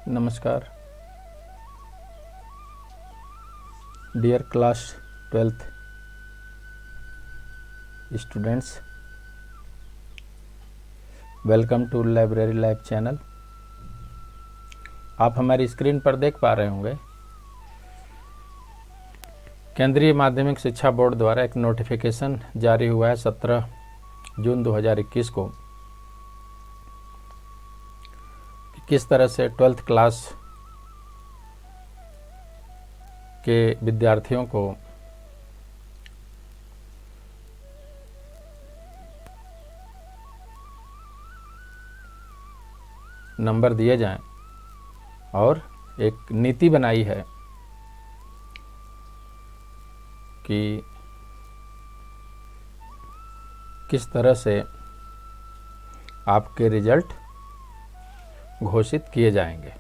नमस्कार dear class 12th students, welcome to Library Live channel. आप हमारी स्क्रीन पर देख पा रहे होंगे केंद्रीय माध्यमिक शिक्षा बोर्ड द्वारा एक नोटिफिकेशन जारी हुआ है 17 जून 2021 को। किस तरह से 12th क्लास के विद्यार्थियों को नंबर दिए जाएं और एक नीति बनाई है कि किस तरह से आपके रिजल्ट घोषित किए जाएंगे।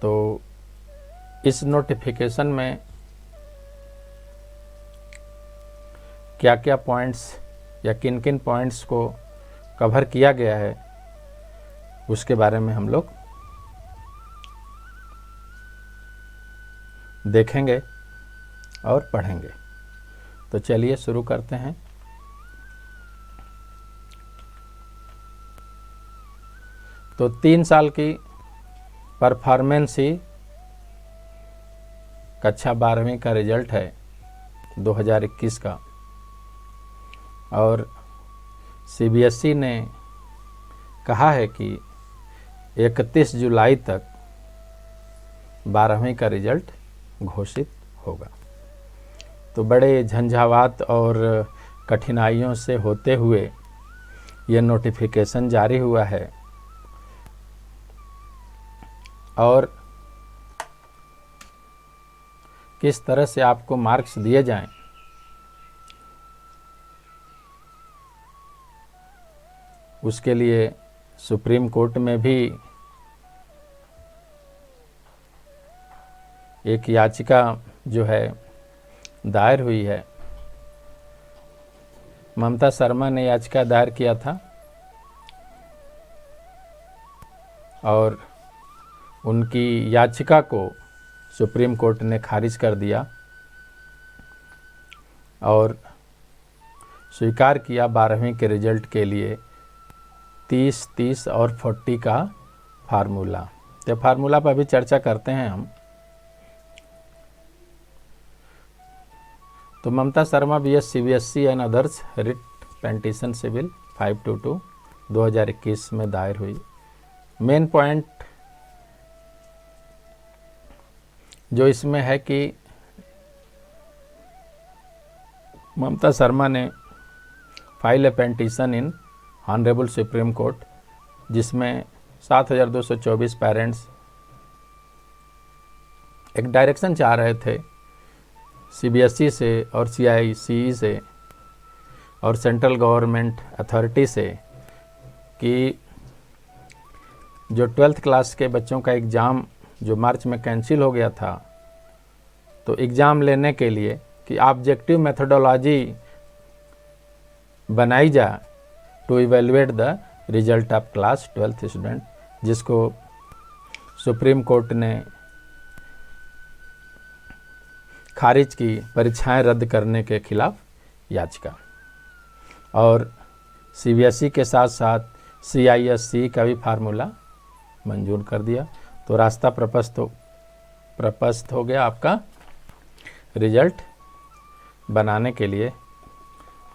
तो इस नोटिफिकेशन में क्या क्या पॉइंट्स या किन किन पॉइंट्स को कवर किया गया है उसके बारे में हम लोग देखेंगे और पढ़ेंगे। तो चलिए शुरू करते हैं। तो 3 साल की परफॉर्मेंस ही कक्षा 12वीं का रिजल्ट है 2021 का, और सीबीएसई ने कहा है कि 31 जुलाई तक 12वीं का रिजल्ट घोषित होगा। तो बड़े झंझावात और कठिनाइयों से होते हुए यह नोटिफिकेशन जारी हुआ है, और किस तरह से आपको मार्क्स दिए जाएं उसके लिए सुप्रीम कोर्ट में भी एक याचिका जो है दायर हुई है। ममता शर्मा ने याचिका दायर किया था और उनकी याचिका को सुप्रीम कोर्ट ने खारिज कर दिया और स्वीकार किया 12वीं के रिजल्ट के लिए 30, 30 और 40 का फार्मूला। तो फार्मूला पर भी चर्चा करते हैं हम। तो Mamta Sharma BS CBSE and others writ petition civil 522 2021 में दायर हुई। मेन पॉइंट जो इसमें है कि ममता शर्मा ने फाइल ए पेटिशन इन ऑनरेबल सुप्रीम कोर्ट, जिसमें 7224 पेरेंट्स एक डायरेक्शन चाह रहे थे सीबीएसई से और CICE से और सेंट्रल गवर्नमेंट अथॉरिटी से कि जो 12th क्लास के बच्चों का एग्ज़ाम जो मार्च में कैंसिल हो गया था, तो एग्ज़ाम लेने के लिए कि ऑब्जेक्टिव मेथोडोलॉजी बनाई जाए to evaluate the result of class 12th student, जिसको सुप्रीम कोर्ट ने खारिज की परीक्षाएं रद्द करने के खिलाफ याचिका, और CBSE के साथ साथ CISE का भी फार्मूला मंजूर कर दिया। तो रास्ता प्रशस्त हो गया आपका रिजल्ट बनाने के लिए।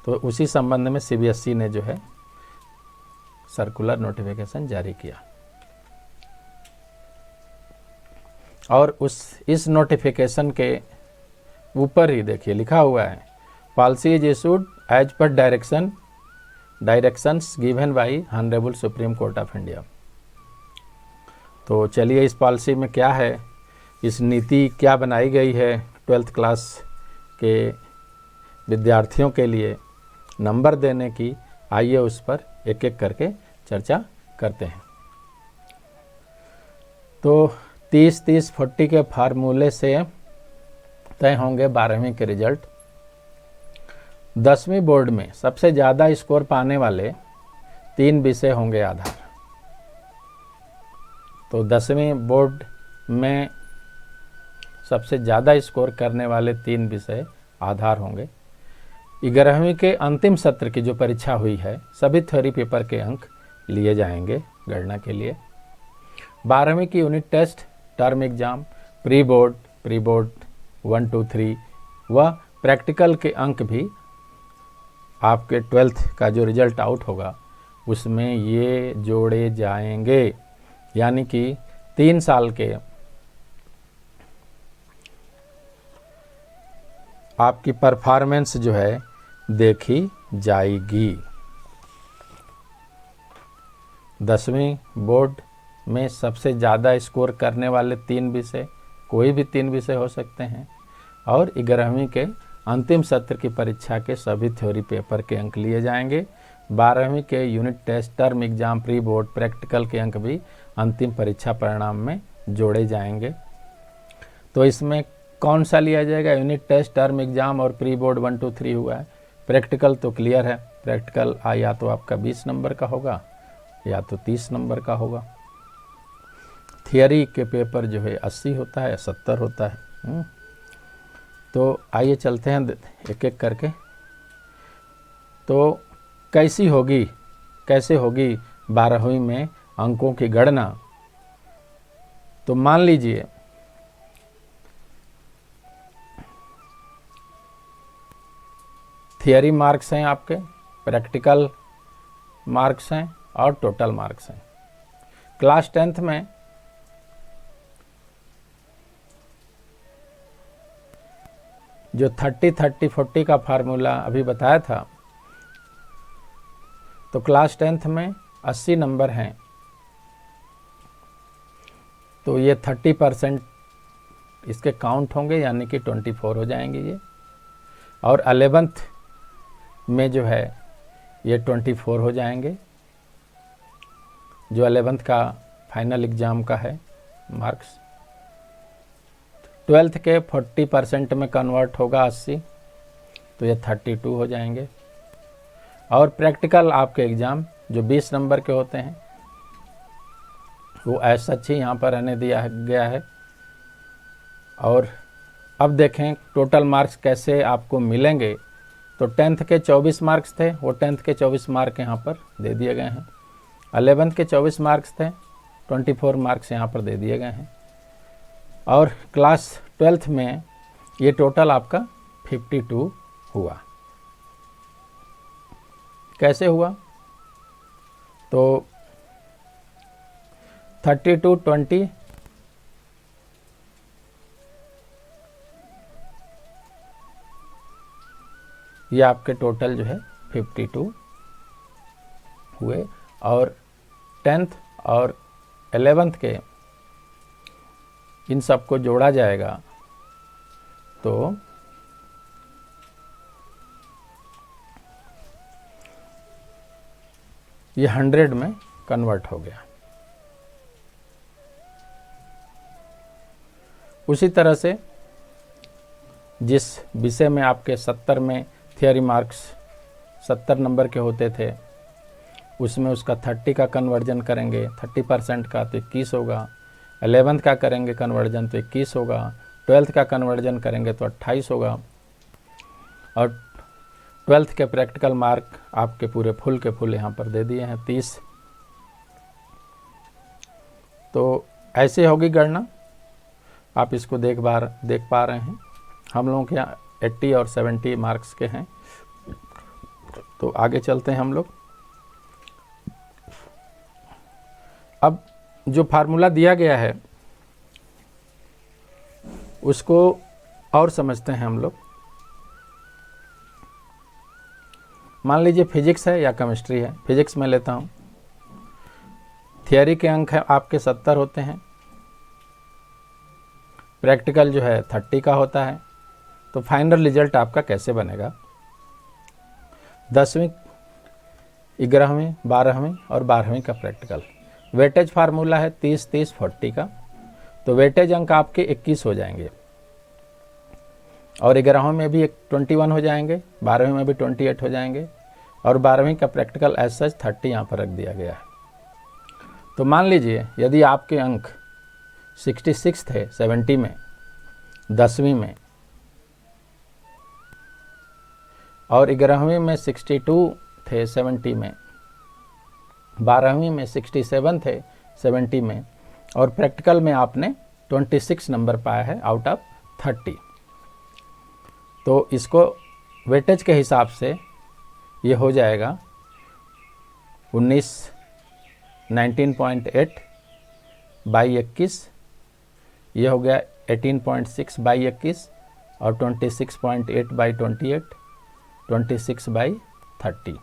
तो उसी संबंध में CBSE ने जो है सर्कुलर नोटिफिकेशन जारी किया, और इस नोटिफिकेशन के ऊपर ही देखिए लिखा हुआ है, policy is issued as per directions given by honourable Supreme Court of India. तो चलिए इस पॉलिसी में क्या है, इस नीति क्या बनाई गई है 12th क्लास के विद्यार्थियों के लिए नंबर देने की, आइए उस पर एक एक करके चर्चा करते हैं। तो 30, 30, 40 के फार्मूले से तय होंगे 12वीं के रिजल्ट। 10वीं बोर्ड में सबसे ज़्यादा स्कोर पाने वाले 3 विषय होंगे आधार। तो 10वीं बोर्ड में सबसे ज़्यादा स्कोर करने वाले 3 विषय आधार होंगे। 11वीं के अंतिम सत्र की जो परीक्षा हुई है, सभी थ्योरी पेपर के अंक लिए जाएंगे गणना के लिए। 12वीं की unit test, term exam, pre board 1, 2, 3 व प्रैक्टिकल के अंक भी आपके 12th का जो रिजल्ट आउट होगा उसमें ये जोड़े जाएंगे। यानी कि 3 साल के आपकी परफॉर्मेंस जो है देखी जाएगी। 10वीं बोर्ड में सबसे ज़्यादा स्कोर करने वाले 3 विषय, कोई भी 3 विषय हो सकते हैं, और 11वीं के अंतिम सत्र की परीक्षा के सभी थ्योरी पेपर के अंक लिए जाएंगे। 12वीं के unit test, term exam, pre board, practical के अंक भी अंतिम परीक्षा परिणाम में जोड़े जाएंगे। तो इसमें कौन सा लिया जाएगा? यूनिट टेस्ट, टर्म एग्जाम और प्री बोर्ड 1, 2, 3 हुआ है। प्रैक्टिकल तो क्लियर है, प्रैक्टिकल या तो आपका 20 नंबर का होगा या तो 30 नंबर का होगा। थियरी के पेपर जो है 80 होता है, 70 होता है। तो आइए चलते हैं एक एक करके। तो कैसे होगी 12वीं में अंकों की गणना? तो मान लीजिए थियरी मार्क्स हैं आपके, प्रैक्टिकल मार्क्स हैं और टोटल मार्क्स हैं। क्लास 10th में जो 30, 30, 40 का फार्मूला अभी बताया था, तो क्लास 10th में 80 नंबर हैं, तो ये 30% इसके काउंट होंगे, यानी कि 24 हो जाएंगे ये। और 11th में जो है ये 24 हो जाएंगे, जो 11th का फाइनल एग्ज़ाम का है मार्क्स। 12th के 40% में कन्वर्ट होगा 80, तो ये 32 हो जाएंगे। और प्रैक्टिकल आपके एग्ज़ाम जो 20 नंबर के होते हैं वो ऐसा ही यहाँ पर रहने दिया गया है। और अब देखें टोटल मार्क्स कैसे आपको मिलेंगे। तो 10th के 24 मार्क्स थे, वो 10th के 24 मार्क यहाँ पर दे दिए गए हैं। 11th के 24 मार्क्स थे, 24 मार्क्स यहाँ पर दे दिए गए हैं। और क्लास 12th में ये टोटल आपका 52 हुआ। कैसे हुआ? तो 32, 20 ये आपके टोटल जो है 52 हुए। और 10th और 11th के इन सबको जोड़ा जाएगा तो ये 100 में कन्वर्ट हो गया। उसी तरह से जिस विषय में आपके 70 में थियरी मार्क्स 70 नंबर के होते थे, उसमें उसका 30 का कन्वर्जन करेंगे, 30% का तो 21 होगा। 11th का करेंगे कन्वर्जन तो 21 होगा। 12th का कन्वर्जन करेंगे तो 28 होगा। और 12th के प्रैक्टिकल मार्क आपके पूरे फुल के फुल यहाँ पर दे दिए हैं 30। तो ऐसे होगी गणना, आप इसको देख पा रहे हैं। हम लोगों के यहाँ 80 और 70 मार्क्स के हैं। तो आगे चलते हैं हम लोग। अब जो फार्मूला दिया गया है उसको और समझते हैं हम लोग। मान लीजिए फिजिक्स है या केमिस्ट्री है। फिजिक्स में लेता हूँ। थियरी के अंक है आपके 70 होते हैं, प्रैक्टिकल जो है 30 का होता है। तो फाइनल रिजल्ट आपका कैसे बनेगा? 10वीं, 11वीं, 12वीं और 12वीं का प्रैक्टिकल। वेटेज फार्मूला है 30, 30, 40 का। तो वेटेज अंक आपके 21 हो जाएंगे। और 11वीं में भी 21 हो जाएंगे, 12वीं में भी 28 हो जाएंगे। और 12वीं का प्रैक्टिकल एज सच 30 यहाँ पर रख दिया गया है। तो मान लीजिए यदि आपके अंक 66 थे 70 में 10वीं में, और 11वीं में 62 थे 70 में, 12वीं में 67 थे 70 में, और प्रैक्टिकल में आपने 26 नंबर पाया है आउट ऑफ 30, तो इसको वेटेज के हिसाब से ये हो जाएगा 19.8 बाई 21, ये हो गया 18.6 बाई 21, और 26.8 बाई 28, 26 बाई 30।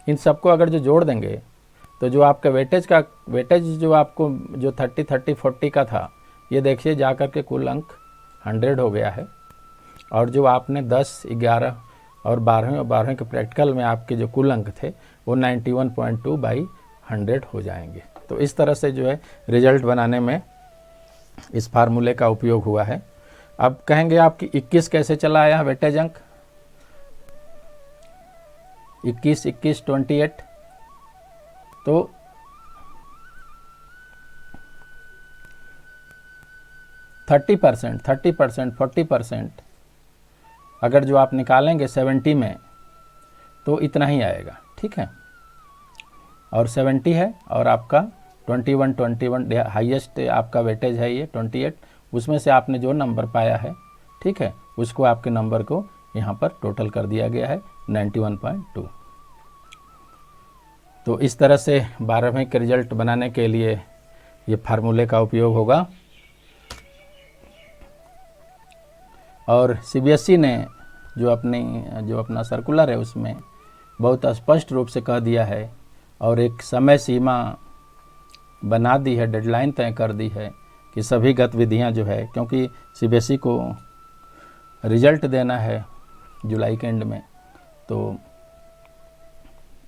इन सबको अगर जो जोड़ देंगे तो जो आपका वेटेज जो आपको जो 30, 30, 40 का था, ये देखिए जा कर के कुल अंक 100 हो गया है। और जो आपने 10, 11 और 12वीं के प्रैक्टिकल में आपके जो कुल अंक थे वो 91.2 बाई 100 हो जाएंगे। तो इस तरह से जो है रिजल्ट बनाने में इस फार्मूले का उपयोग हुआ है। अब कहेंगे आपकी 21 कैसे चला आया वेटेज अंक? 21, 21, 28, तो थर्टी परसेंट 40% अगर जो आप निकालेंगे 70 में तो इतना ही आएगा, ठीक है। और 70 है और आपका 21 हाईएस्ट आपका वेटेज है ये 28, उसमें से आपने जो नंबर पाया है, ठीक है, उसको आपके नंबर को यहाँ पर टोटल कर दिया गया है 91.2। तो इस तरह से 12वीं के रिजल्ट बनाने के लिए ये फार्मूले का उपयोग होगा। और सीबीएसई ने जो अपना सर्कुलर है उसमें बहुत स्पष्ट रूप से कह दिया है और एक समय सीमा बना दी है, डेडलाइन तय कर दी है कि सभी गतिविधियां जो है, क्योंकि सीबीएसई को रिजल्ट देना है जुलाई के एंड में, तो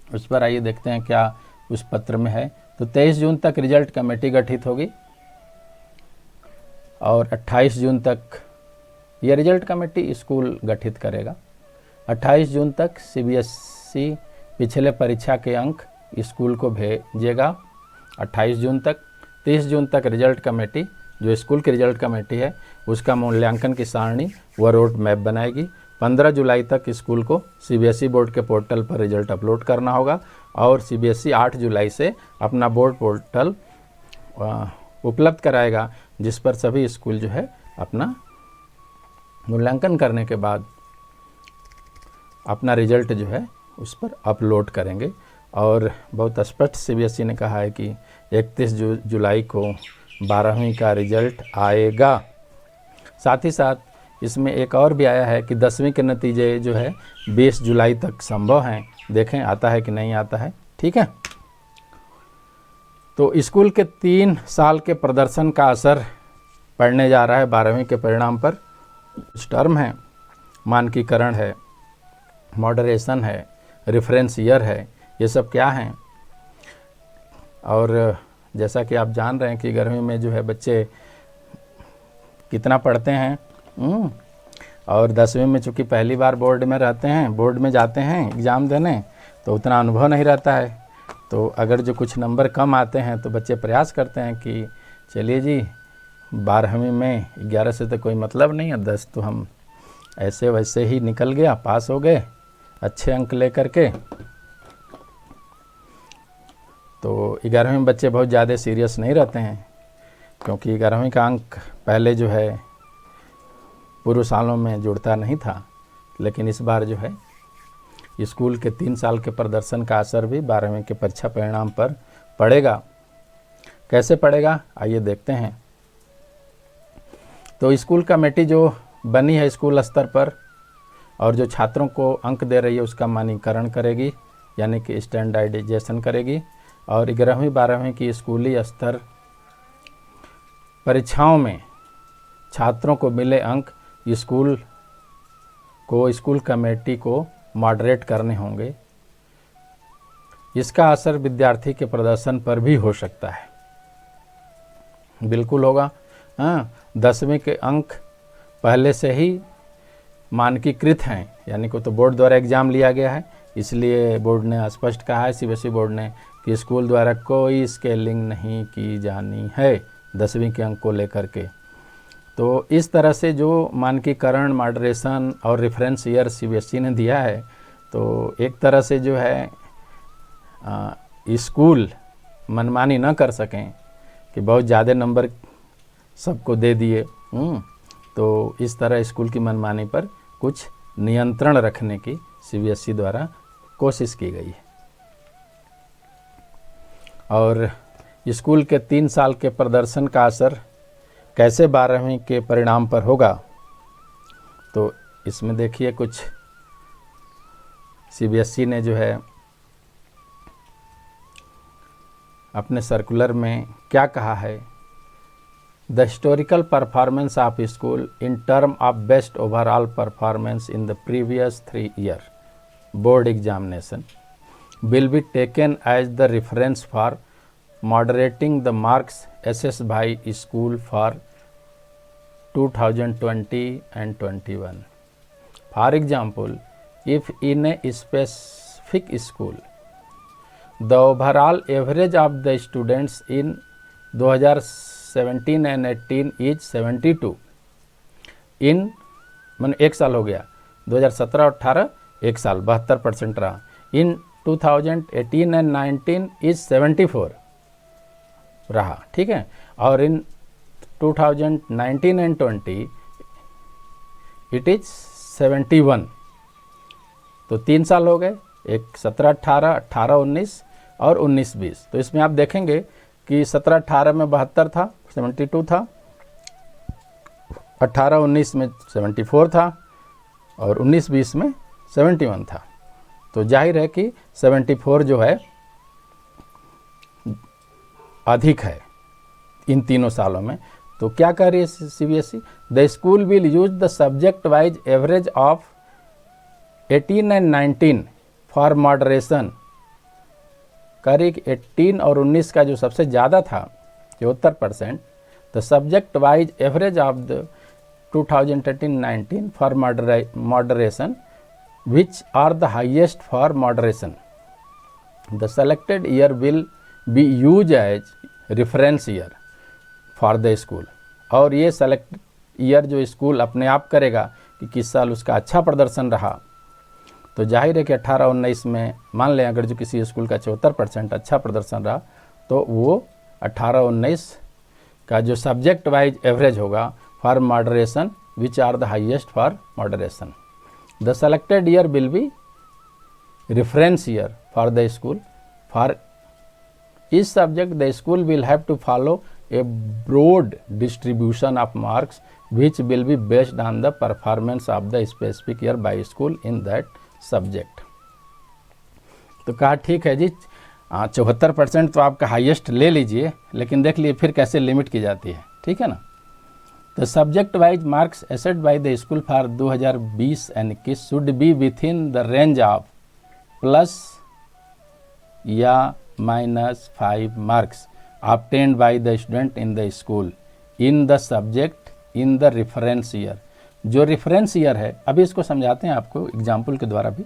उस पर आइए देखते हैं क्या उस पत्र में है। तो 23 जून तक रिजल्ट कमेटी गठित होगी और 28 जून तक ये रिजल्ट कमेटी स्कूल गठित करेगा। 28 जून तक सीबीएसई पिछले परीक्षा के अंक स्कूल को भेजेगा 28 जून तक। 30 जून तक रिजल्ट कमेटी, जो स्कूल की रिजल्ट कमेटी है, उसका मूल्यांकन की सारणी व रोड मैप बनाएगी। 15 जुलाई तक स्कूल को सीबीएसई बोर्ड के पोर्टल पर रिजल्ट अपलोड करना होगा और सीबीएसई 8 जुलाई से अपना बोर्ड पोर्टल उपलब्ध कराएगा, जिस पर सभी स्कूल जो है अपना मूल्यांकन करने के बाद अपना रिजल्ट जो है उस पर अपलोड करेंगे। और बहुत स्पष्ट सीबीएसई ने कहा है कि 31 जुलाई को 12वीं का रिजल्ट आएगा। साथ ही साथ इसमें एक और भी आया है कि 10वीं के नतीजे जो है 20 जुलाई तक संभव हैं। देखें आता है कि नहीं आता है, ठीक है। तो स्कूल के 3 साल के प्रदर्शन का असर पड़ने जा रहा है 12वीं के परिणाम पर। टर्म है, मानकीकरण है, मॉडरेशन है, रेफरेंस ईयर है, ये सब क्या हैं। और जैसा कि आप जान रहे हैं कि गर्मी में जो है बच्चे कितना पढ़ते हैं, और 10वीं में चूँकि पहली बार बोर्ड में रहते हैं, बोर्ड में जाते हैं एग्ज़ाम देने, तो उतना अनुभव नहीं रहता है। तो अगर जो कुछ नंबर कम आते हैं तो बच्चे प्रयास करते हैं कि चलिए जी 12वीं में 11 से तो कोई मतलब नहीं है, 10 तो हम ऐसे वैसे ही निकल गया, पास हो गए अच्छे अंक लेकर के। तो 11वीं में बच्चे बहुत ज़्यादा सीरियस नहीं रहते हैं, क्योंकि 11वीं का अंक पहले जो है पूर्व सालों में जुड़ता नहीं था, लेकिन इस बार जो है स्कूल के 3 साल के प्रदर्शन का असर भी 12वीं के परीक्षा परिणाम पर पड़ेगा। कैसे पड़ेगा आइए देखते हैं। तो स्कूल कमेटी जो बनी है स्कूल स्तर पर और जो छात्रों को अंक दे रही है उसका मानकीकरण करेगी, यानी कि स्टैंडर्डाइजेशन करेगी। और 11वीं 12वीं की स्कूली स्तर परीक्षाओं में छात्रों को मिले अंक स्कूल कमेटी को मॉडरेट करने होंगे। इसका असर विद्यार्थी के प्रदर्शन पर भी हो सकता है, बिल्कुल होगा। 10वीं के अंक पहले से ही मानकीकृत हैं, यानी कि तो बोर्ड द्वारा एग्ज़ाम लिया गया है, इसलिए बोर्ड ने स्पष्ट कहा है, सीबीएसई बोर्ड ने, कि स्कूल द्वारा कोई स्केलिंग नहीं की जानी है 10वीं के अंक को लेकर के। तो इस तरह से जो मानकीकरण, मॉडरेशन और रेफरेंस ईयर सीबीएसई ने दिया है, तो एक तरह से जो है स्कूल मनमानी न कर सकें कि बहुत ज़्यादा नंबर सबको दे दिए। तो इस तरह स्कूल की मनमानी पर कुछ नियंत्रण रखने की सीबीएसई द्वारा कोशिश की गई है। और स्कूल के 3 साल के प्रदर्शन का असर कैसे 12वीं के परिणाम पर होगा, तो इसमें देखिए कुछ सीबीएसई ने जो है अपने सर्कुलर में क्या कहा है। The historical performance of school in term of best overall performance in the previous 3 year board examination will be taken as the reference for moderating the marks assessed by school for 2020 and 21. For example, if in a specific school the overall average of the students in 2017 and 18 is 72 in मान 1 साल हो गया, 2017-18 1 साल 72% रहा, इन 2018 and 19 is 74 रहा, ठीक है। और इन 2019 एंड 20 इट इज 71। तो 3 साल हो गए, एक 17-18, 18-19 और 19-20। तो इसमें आप देखेंगे कि 17-18 में 72 था, 72 था, 18-19 में 74 था और 19-20 में 71 था। तो जाहिर है कि 74 जो है अधिक है इन तीनों सालों में। तो क्या कह रही है CBSE, the school will use the subject wise average of 18 and 19 for moderation. कह रही कि 18 और 19 का जो सबसे ज़्यादा था 74%, the subject wise average of the 2018-19 for moderation which are the highest for moderation. The selected year will be used as reference year for the school. और ये सेलेक्ट ईयर जो स्कूल अपने आप करेगा कि किस साल उसका अच्छा प्रदर्शन रहा। तो जाहिर है कि 18-19 में मान लें अगर जो किसी स्कूल का 74% अच्छा प्रदर्शन रहा, तो वो 18-19 का जो सब्जेक्ट वाइज एवरेज होगा for moderation which are the highest for moderation. The selected year will be reference year for the school. For each subject, the school will have to follow a broad distribution of marks, which will be based on the performance of the specific year by school in that subject. तो कहा ठीक है जी, 74% तो आपका highest ले लीजिए, लेकिन देख लिए फिर कैसे लिमिट की जाती है, ठीक है ना। The subject wise marks assessed by the school for 2020 and 21 should be within the range of plus या -5 marks obtained by the student in the school in the subject in the reference year. जो reference year है, अभी इसको समझाते हैं आपको example के द्वारा भी।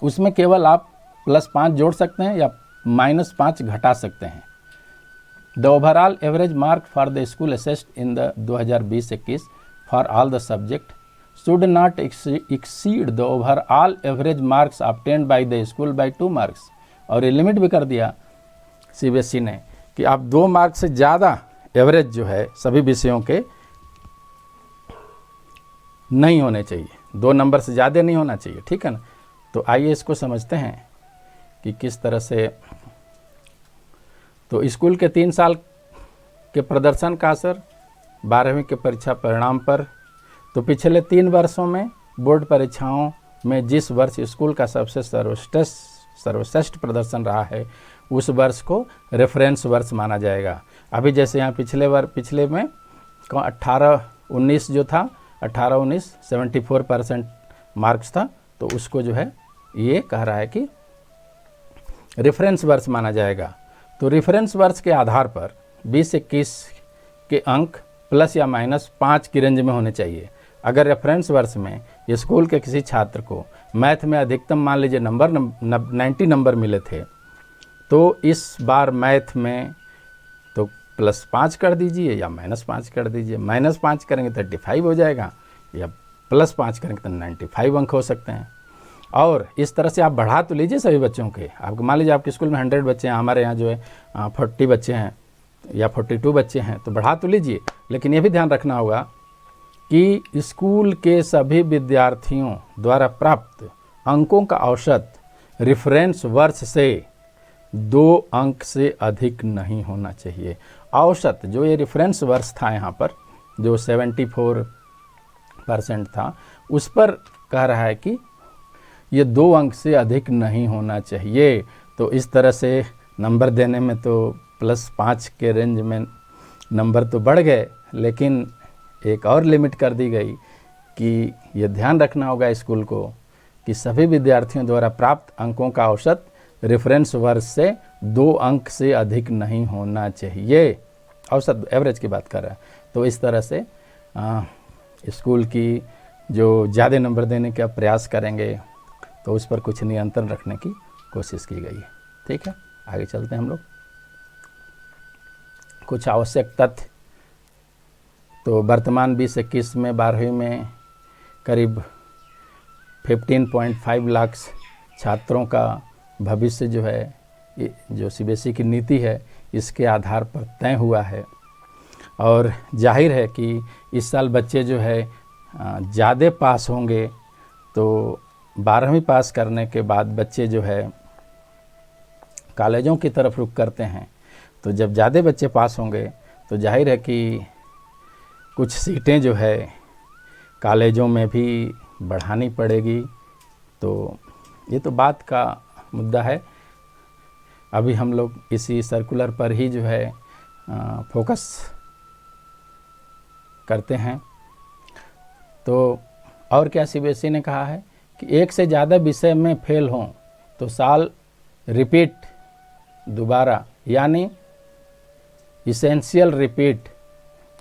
उसमें केवल आप +5 जोड़ सकते हैं या -5 घटा सकते हैं। The overall average mark for the school assessed in the 2020-21 for all the subject should not exceed the overall average marks obtained by the school by 2 marks. और ये लिमिट भी कर दिया सीबीएसई ने कि आप 2 मार्क से ज़्यादा एवरेज जो है सभी विषयों के नहीं होने चाहिए, 2 नंबर से ज़्यादा नहीं होना चाहिए, ठीक है ना। तो आइए इसको समझते हैं कि किस तरह से तो स्कूल के 3 साल के प्रदर्शन का असर 12वीं के परीक्षा परिणाम पर। तो पिछले 3 वर्षों में बोर्ड परीक्षाओं में जिस वर्ष स्कूल का सबसे सर्वश्रेष्ठ प्रदर्शन रहा है, उस वर्ष को रेफरेंस वर्ष माना जाएगा। अभी जैसे यहाँ पिछले में 18-19 जो था, 18-19 74% मार्क्स था, तो उसको जो है ये कह रहा है कि रेफरेंस वर्ष माना जाएगा। तो रेफरेंस वर्ष के आधार पर 20-21 के अंक प्लस या -5 की रेंज में होने चाहिए। अगर रेफरेंस वर्ष में स्कूल के किसी छात्र को मैथ में अधिकतम मान लीजिए 90 नंबर मिले थे, तो इस बार मैथ में तो +5 कर दीजिए या -5 कर दीजिए। -5 करेंगे तो 85 हो जाएगा, या +5 करेंगे तो 95 अंक हो सकते हैं। और इस तरह से आप बढ़ा तो लीजिए सभी बच्चों के। आपको मान लीजिए आपके स्कूल में 100 बच्चे हैं, हमारे यहाँ जो है 40 बच्चे हैं या 42 बच्चे हैं, तो बढ़ा तो लीजिए। लेकिन ये भी ध्यान रखना होगा कि स्कूल के सभी विद्यार्थियों द्वारा प्राप्त अंकों का औसत रेफरेंस वर्ष से 2 अंक से अधिक नहीं होना चाहिए। औसत जो ये रेफरेंस वर्ष था यहाँ पर जो 74% था, उस पर कह रहा है कि ये 2 अंक से अधिक नहीं होना चाहिए। तो इस तरह से नंबर देने में तो +5 के रेंज में नंबर तो बढ़ गए, लेकिन एक और लिमिट कर दी गई कि ये ध्यान रखना होगा स्कूल को कि सभी विद्यार्थियों द्वारा प्राप्त अंकों का औसत रेफरेंस वर्ष से 2 अंक से अधिक नहीं होना चाहिए। औसत एवरेज की बात कर रहा है। तो इस तरह से स्कूल की जो ज़्यादा नंबर देने का प्रयास करेंगे तो उस पर कुछ नियंत्रण रखने की कोशिश की गई है। ठीक है, आगे चलते हैं हम लोग। कुछ आवश्यक तथ्य। तो वर्तमान 2021 में 12वीं में करीब 15.5 लाख छात्रों का भविष्य जो है, जो सीबीएसई की नीति है, इसके आधार पर तय हुआ है। और जाहिर है कि इस साल बच्चे जो है ज़्यादा पास होंगे। तो 12वीं पास करने के बाद बच्चे जो है कॉलेजों की तरफ रुख करते हैं। तो जब ज़्यादा बच्चे पास होंगे तो जाहिर है कि कुछ सीटें जो है कॉलेजों में भी बढ़ानी पड़ेगी। तो ये तो बात का मुद्दा है। अभी हम लोग इसी सर्कुलर पर ही जो है फोकस करते हैं। तो और क्या सीबीएसई ने कहा है कि एक से ज़्यादा विषय में फेल हों तो साल रिपीट दोबारा, यानी इसेंशियल रिपीट,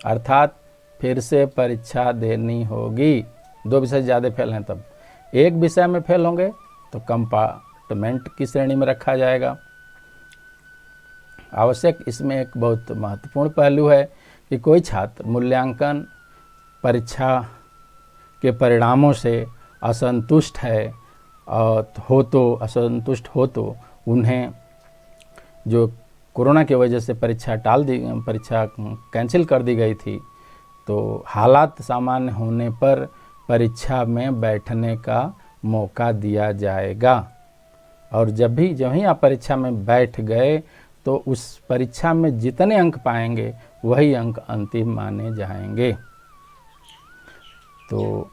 अर्थात फिर से परीक्षा देनी होगी। 2 विषय ज़्यादा फेल हैं तब। एक विषय में फेल होंगे तो कंपार्टमेंट की श्रेणी में रखा जाएगा। आवश्यक इसमें एक बहुत महत्वपूर्ण पहलू है कि कोई छात्र मूल्यांकन परीक्षा के परिणामों से असंतुष्ट है और असंतुष्ट हो तो उन्हें जो कोरोना की वजह से परीक्षा कैंसिल कर दी गई थी, तो हालात सामान्य होने पर परीक्षा में बैठने का मौका दिया जाएगा। और जब ही आप परीक्षा में बैठ गए तो उस परीक्षा में जितने अंक पाएंगे वही अंक अंतिम माने जाएंगे। तो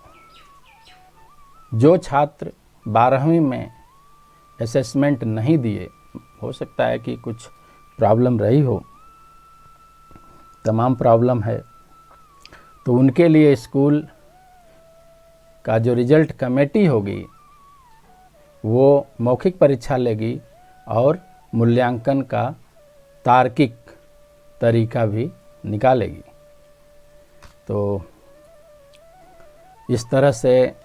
जो छात्र 12वीं में असेसमेंट नहीं दिए, हो सकता है कि कुछ प्रॉब्लम रही हो, तमाम प्रॉब्लम है, तो उनके लिए स्कूल का जो रिजल्ट कमेटी होगी वो मौखिक परीक्षा लेगी और मूल्यांकन का तार्किक तरीका भी निकालेगी। तो इस तरह से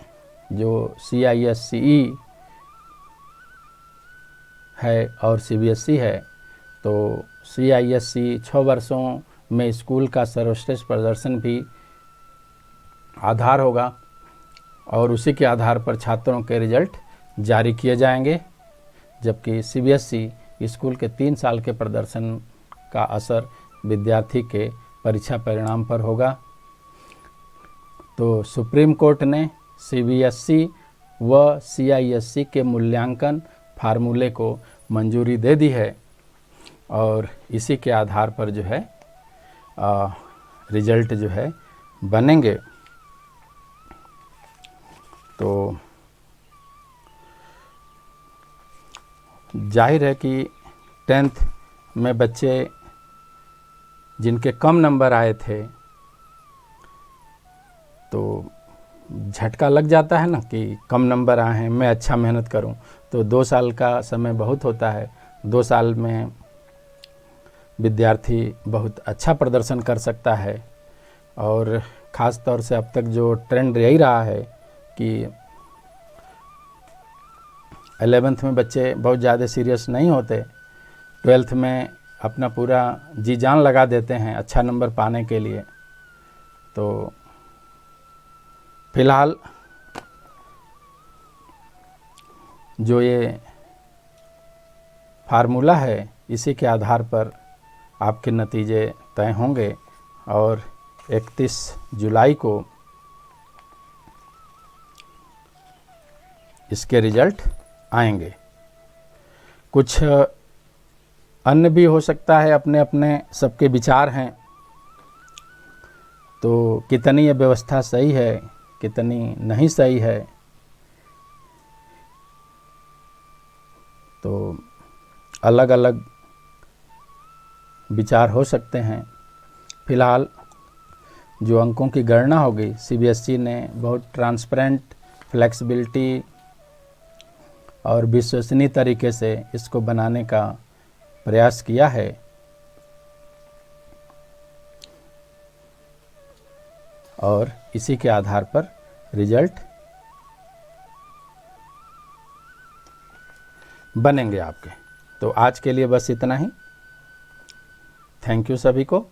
जो CISCE है और CBSE है, तो CISCE 6 वर्षों में स्कूल का सर्वश्रेष्ठ प्रदर्शन भी आधार होगा और उसी के आधार पर छात्रों के रिजल्ट जारी किए जाएंगे, जबकि CBSE स्कूल के 3 साल के प्रदर्शन का असर विद्यार्थी के परीक्षा परिणाम पर होगा। तो सुप्रीम कोर्ट ने CBSE व CISE के मूल्यांकन फार्मूले को मंजूरी दे दी है और इसी के आधार पर जो है रिजल्ट जो है बनेंगे। तो जाहिर है कि 10th में बच्चे जिनके कम नंबर आए थे तो झटका लग जाता है ना कि कम नंबर आए हैं, मैं अच्छा मेहनत करूं। तो 2 साल का समय बहुत होता है। 2 साल में विद्यार्थी बहुत अच्छा प्रदर्शन कर सकता है और ख़ास तौर से अब तक जो ट्रेंड यही रहा है कि 11th में बच्चे बहुत ज़्यादा सीरियस नहीं होते, 12th में अपना पूरा जी जान लगा देते हैं अच्छा नंबर पाने के लिए। तो फिलहाल जो ये फार्मूला है इसी के आधार पर आपके नतीजे तय होंगे और 31 जुलाई को इसके रिजल्ट आएंगे। कुछ अन्य भी हो सकता है, अपने अपने सबके विचार हैं। तो कितनी ये व्यवस्था सही है, कितनी नहीं सही है, तो अलग अलग विचार हो सकते हैं। फिलहाल जो अंकों की गणना होगी, सीबीएसई ने बहुत ट्रांसपेरेंट, फ्लेक्सिबिलिटी और विश्वसनीय तरीके से इसको बनाने का प्रयास किया है। और इसी के आधार पर रिजल्ट बनेंगे आपके। तो आज के लिए बस इतना ही। थैंक यू सभी को।